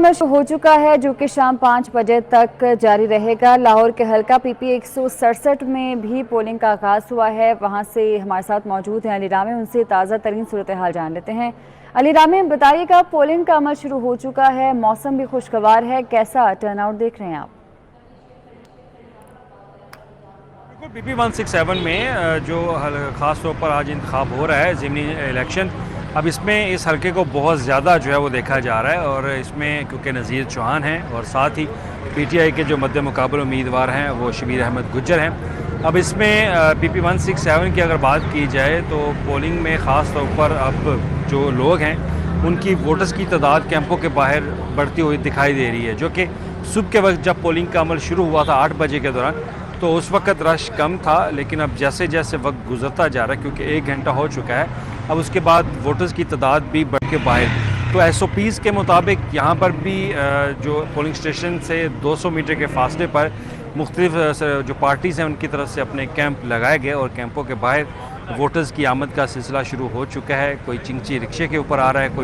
अमल शुरू हो चुका है जो कि शाम 5 बजे तक जारी रहेगा। लाहौर के हल्का पीपी 167 में भी पोलिंग का आगाज हुआ है। वहां से हमारे साथ मौजूद हैं अली रामे, उनसे ताज़ा तरीन सूरत हाल जान लेते हैं। अली रामे, बताइएगा, पोलिंग का अमल शुरू हो चुका है, मौसम भी खुशगवार है, कैसा टर्नआउट देख रहे हैं आप? पीपी 167 में जो ख़ास तौर पर आज इंतखाब हो रहा है ज़िमनी इलेक्शन, अब इसमें इस हलके को बहुत ज़्यादा जो है वो देखा जा रहा है। और इसमें क्योंकि नज़ीर चौहान हैं और साथ ही पीटीआई के जो मद्दे मुकाबले उम्मीदवार हैं वो शबीर अहमद गुज्जर हैं। अब इसमें पीपी 167 की अगर बात की जाए तो पोलिंग में ख़ास तौर पर अब जो लोग हैं उनकी वोटर्स की तादाद कैंपों के बाहर बढ़ती हुई दिखाई दे रही है, जो कि सुबह के वक्त जब पोलिंग का अमल शुरू हुआ था 8 बजे के दौरान, तो उस वक्त रश कम था। लेकिन अब जैसे जैसे वक्त गुजरता जा रहा है, क्योंकि 1 घंटा हो चुका है, अब उसके बाद वोटर्स की तादाद भी बढ़ के बाहर, तो एसओपीज़ के मुताबिक यहाँ पर भी जो पोलिंग स्टेशन से 200 मीटर के फासले पर मुख्तलिफ जो पार्टीज़ हैं उनकी तरफ से अपने कैंप लगाए गए और कैंपों के बाहर वोटर्स की आमद का सिलसिला शुरू हो चुका है। कोई चिंची रिक्शे के ऊपर आ रहा है, कोई